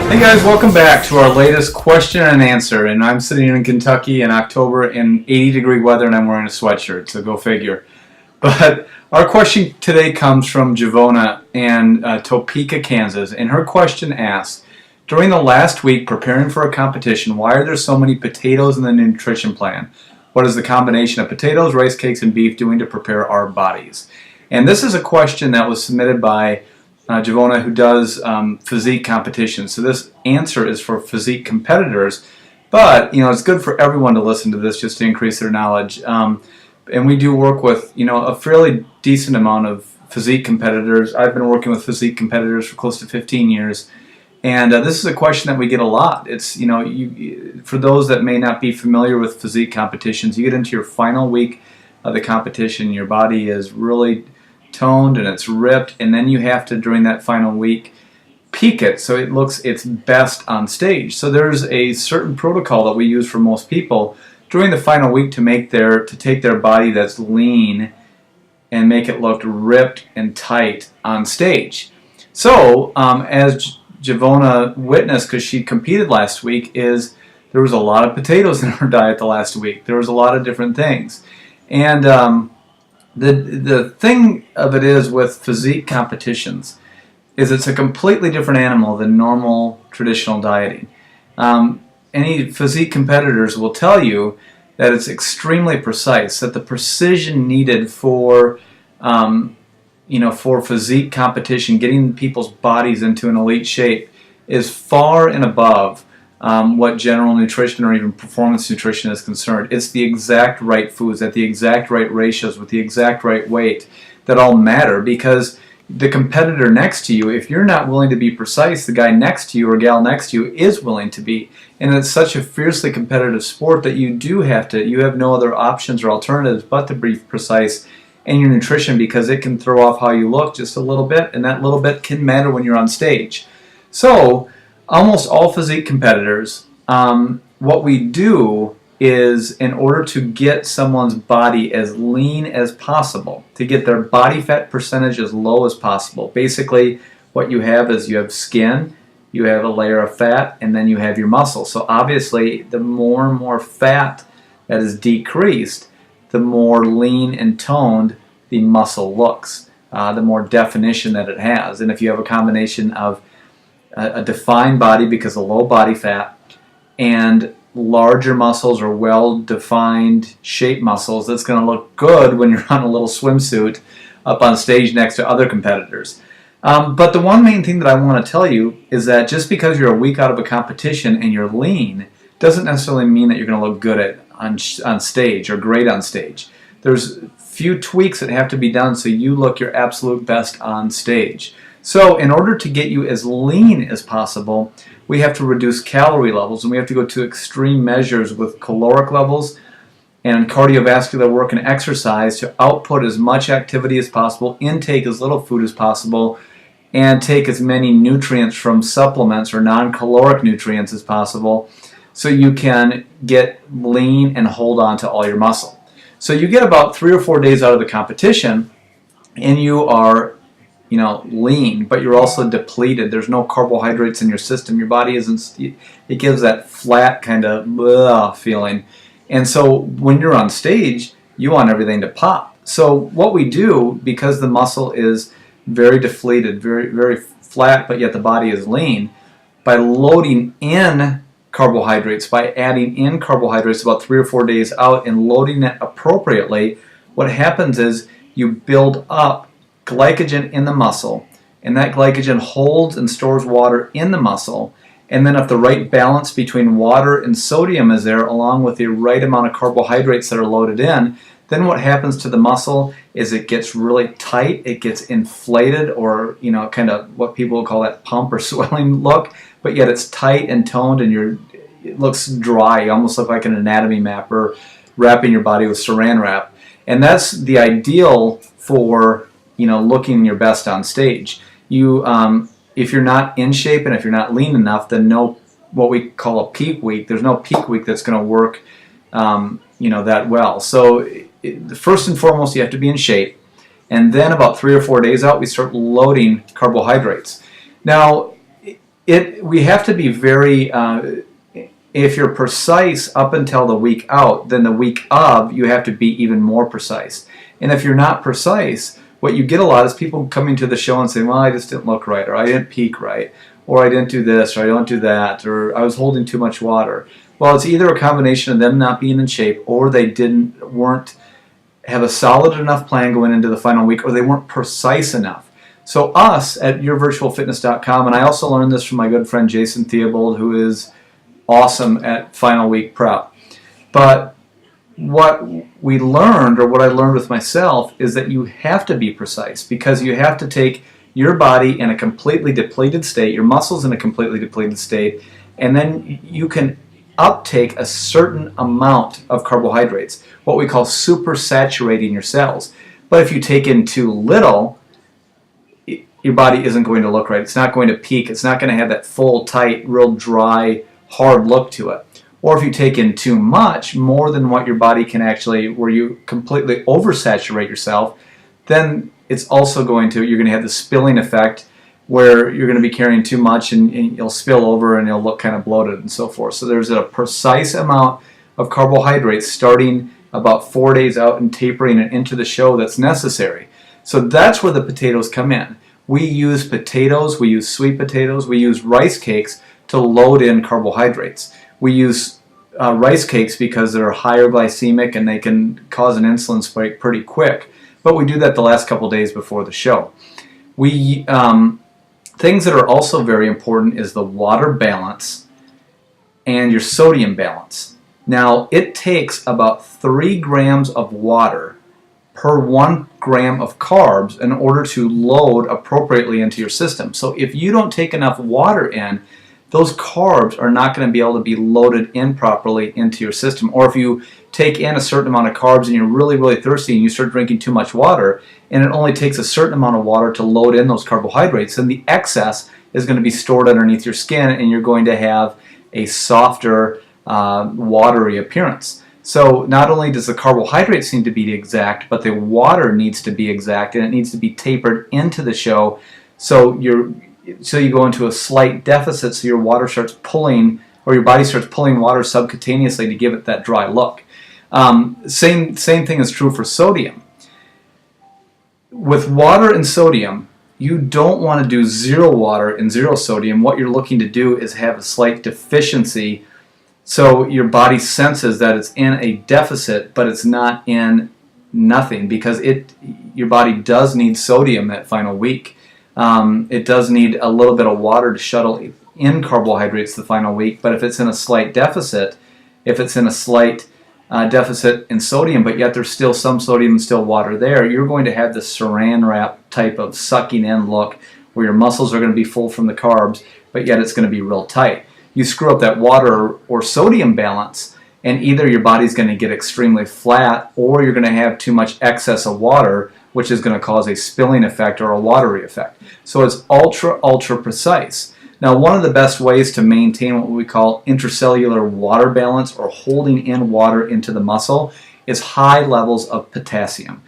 Hey guys, welcome back to our latest question and answer. And I'm sitting in Kentucky in October in 80-degree weather and I'm wearing a sweatshirt, so go figure. But our question today comes from Jovonna in Topeka, Kansas. And her question asks, during the last week preparing for a competition, why are there so many potatoes in the nutrition plan? What is the combination of potatoes, rice cakes, and beef doing to prepare our bodies? And this is a question that was submitted by Jovonna, who does physique competitions. So this answer is for physique competitors, but it's good for everyone to listen to this just to increase their knowledge. And we do work with a fairly decent amount of physique competitors. I've been working with physique competitors for close to 15 years, and this is a question that we get a lot. It's for those that may not be familiar with physique competitions, you get into your final week of the competition, your body is really toned and it's ripped, and then you have to, during that final week, peak it so it looks its best on stage. So there's a certain protocol that we use for most people during the final week to take their body that's lean and make it look ripped and tight on stage. So as Jovonna witnessed, because she competed last week, is there was a lot of potatoes in her diet the last week. There was a lot of different things, and the thing of it is with physique competitions is it's a completely different animal than normal traditional dieting. Any physique competitors will tell you that it's extremely precise, that the precision needed for physique competition, getting people's bodies into an elite shape, is far and above what general nutrition or even performance nutrition is concerned. It's the exact right foods at the exact right ratios with the exact right weight that all matter, because the competitor next to you, if you're not willing to be precise, the guy next to you or gal next to you is willing to be. And it's such a fiercely competitive sport that you have no other options or alternatives but to be precise in your nutrition, because it can throw off how you look just a little bit, and that little bit can matter when you're on stage. So almost all physique competitors, what we do is, in order to get someone's body as lean as possible, to get their body fat percentage as low as possible, basically what you have is you have skin, you have a layer of fat, and then you have your muscle. So obviously the more and more fat that is decreased, the more lean and toned the muscle looks, the more definition that it has. And if you have a combination of a defined body because of low body fat and larger muscles or well-defined shape muscles, that's going to look good when you're on a little swimsuit up on stage next to other competitors. But the one main thing that I want to tell you is that just because you're a week out of a competition and you're lean doesn't necessarily mean that you're going to look good on stage or great on stage. There's few tweaks that have to be done so you look your absolute best on stage. So in order to get you as lean as possible, we have to reduce calorie levels, and we have to go to extreme measures with caloric levels and cardiovascular work and exercise to output as much activity as possible, intake as little food as possible, and take as many nutrients from supplements or non-caloric nutrients as possible, so you can get lean and hold on to all your muscle. So you get about 3 or 4 days out of the competition, and you are lean, but you're also depleted. There's no carbohydrates in your system. Your body it gives that flat kind of feeling. And so when you're on stage, you want everything to pop. So what we do, because the muscle is very depleted, very, very flat, but yet the body is lean, by loading in carbohydrates, by adding in carbohydrates about 3 or 4 days out and loading it appropriately, what happens is you build up glycogen in the muscle, and that glycogen holds and stores water in the muscle. And then if the right balance between water and sodium is there, along with the right amount of carbohydrates that are loaded in, then what happens to the muscle is it gets really tight, it gets inflated, or kind of what people call that pump or swelling look, but yet it's tight and toned, and it looks dry. You almost look like an anatomy map or wrapping your body with saran wrap. And that's the ideal for looking your best on stage. If you're not in shape and if you're not lean enough, then what we call a peak week. There's no peak week that's going to work, that well. So first and foremost, you have to be in shape, and then about 3 or 4 days out, we start loading carbohydrates. Now, we have to be very, if you're precise up until the week out, then the week of you have to be even more precise. And if you're not precise, what you get a lot is people coming to the show and saying, well, I just didn't look right, or I didn't peak right, or I didn't do this, or I don't do that, or I was holding too much water. Well, it's either a combination of them not being in shape, or they weren't have a solid enough plan going into the final week, or they weren't precise enough. So us at yourvirtualfitness.com, and I also learned this from my good friend Jason Theobald, who is awesome at final week prep. But what we learned, or what I learned with myself, is that you have to be precise, because you have to take your body in a completely depleted state, your muscles in a completely depleted state, and then you can uptake a certain amount of carbohydrates, what we call supersaturating your cells. But if you take in too little, your body isn't going to look right. It's not going to peak. It's not going to have that full, tight, real dry, hard look to it. Or if you take in too much, more than what your body can actually, where you completely oversaturate yourself, then it's also you're going to have the spilling effect, where you're going to be carrying too much and you'll spill over and you'll look kind of bloated and so forth. So there's a precise amount of carbohydrates starting about 4 days out and tapering it into the show that's necessary. So that's where the potatoes come in. We use potatoes, we use sweet potatoes, we use rice cakes to load in carbohydrates. We use rice cakes because they're higher glycemic and they can cause an insulin spike pretty quick. But we do that the last couple days before the show. Things that are also very important is the water balance and your sodium balance. Now, it takes about 3 grams of water per 1 gram of carbs in order to load appropriately into your system. So if you don't take enough water in, those carbs are not going to be able to be loaded in properly into your system. Or if you take in a certain amount of carbs and you're really, really thirsty and you start drinking too much water, and it only takes a certain amount of water to load in those carbohydrates, then the excess is going to be stored underneath your skin and you're going to have a softer, watery appearance. So not only does the carbohydrate need to be exact, but the water needs to be exact, and it needs to be tapered into the show. So you go into a slight deficit, so your water starts pulling, or your body starts pulling water subcutaneously to give it that dry look. Same thing is true for sodium. With water and sodium, you don't want to do 0 water and 0 sodium. What you're looking to do is have a slight deficiency, so your body senses that it's in a deficit, but it's not in nothing, because your body does need sodium that final week. It does need a little bit of water to shuttle in carbohydrates the final week, but if it's in a slight deficit, deficit in sodium, but yet there's still some sodium and still water there, you're going to have the saran wrap type of sucking in look, where your muscles are going to be full from the carbs, but yet it's going to be real tight. You screw up that water or sodium balance, and either your body's going to get extremely flat, or you're going to have too much excess of water, which is going to cause a spilling effect or a watery effect. So it's ultra, ultra precise. Now, one of the best ways to maintain what we call intracellular water balance, or holding in water into the muscle, is high levels of potassium.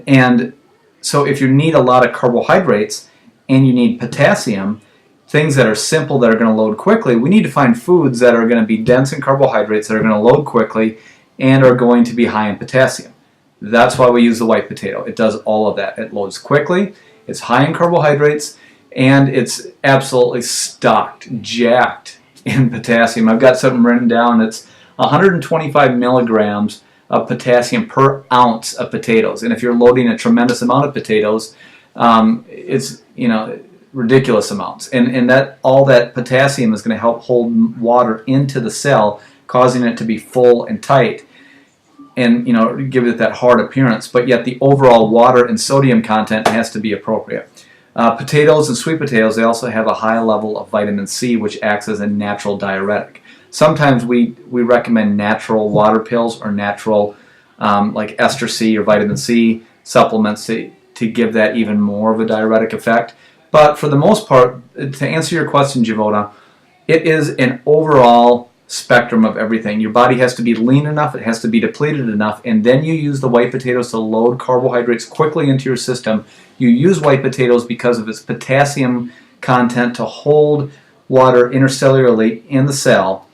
And so if you need a lot of carbohydrates and you need potassium, things that are simple that are going to load quickly, we need to find foods that are going to be dense in carbohydrates, that are going to load quickly, and are going to be high in potassium. That's why we use the white potato. It does all of that. It loads quickly, it's high in carbohydrates, and it's absolutely stocked, jacked in potassium. I've got something written down. It's 125 milligrams of potassium per ounce of potatoes. And if you're loading a tremendous amount of potatoes, it's ridiculous amounts. And that all that potassium is going to help hold water into the cell, causing it to be full and tight, and give it that hard appearance. But yet the overall water and sodium content has to be appropriate. Potatoes and sweet potatoes, they also have a high level of vitamin C, which acts as a natural diuretic. Sometimes we recommend natural water pills or natural like ester C or vitamin C supplements to give that even more of a diuretic effect. But for the most part, to answer your question, Jovonna, it is an overall spectrum of everything. Your body has to be lean enough, it has to be depleted enough, and then you use the white potatoes to load carbohydrates quickly into your system. You use white potatoes because of its potassium content to hold water intercellularly in the cell,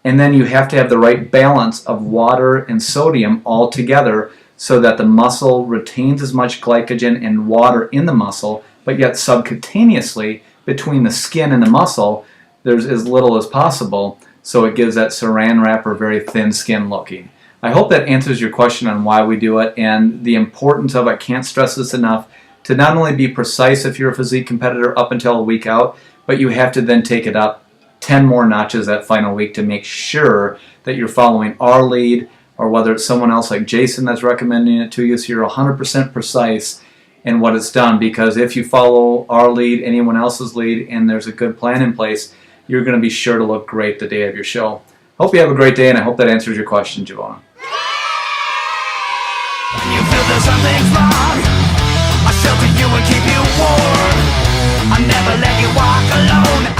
and then you have to have the right balance of water and sodium all together so that the muscle retains as much glycogen and water in the muscle, but yet subcutaneously between the skin and the muscle there's as little as possible, so it gives that saran wrap or very thin skin looking. I hope that answers your question on why we do it and the importance of, I can't stress this enough, to not only be precise if you're a physique competitor up until a week out, but you have to then take it up 10 more notches that final week to make sure that you're following our lead, or whether it's someone else like Jason that's recommending it to you, so you're 100% precise in what it's done. Because if you follow our lead, anyone else's lead, and there's a good plan in place, you're going to be sure to look great the day of your show. Hope you have a great day, and I hope that answers your question, Jovonna. When you feel that something's wrong, I'll shelter you and keep you warm. I'll never let you walk alone.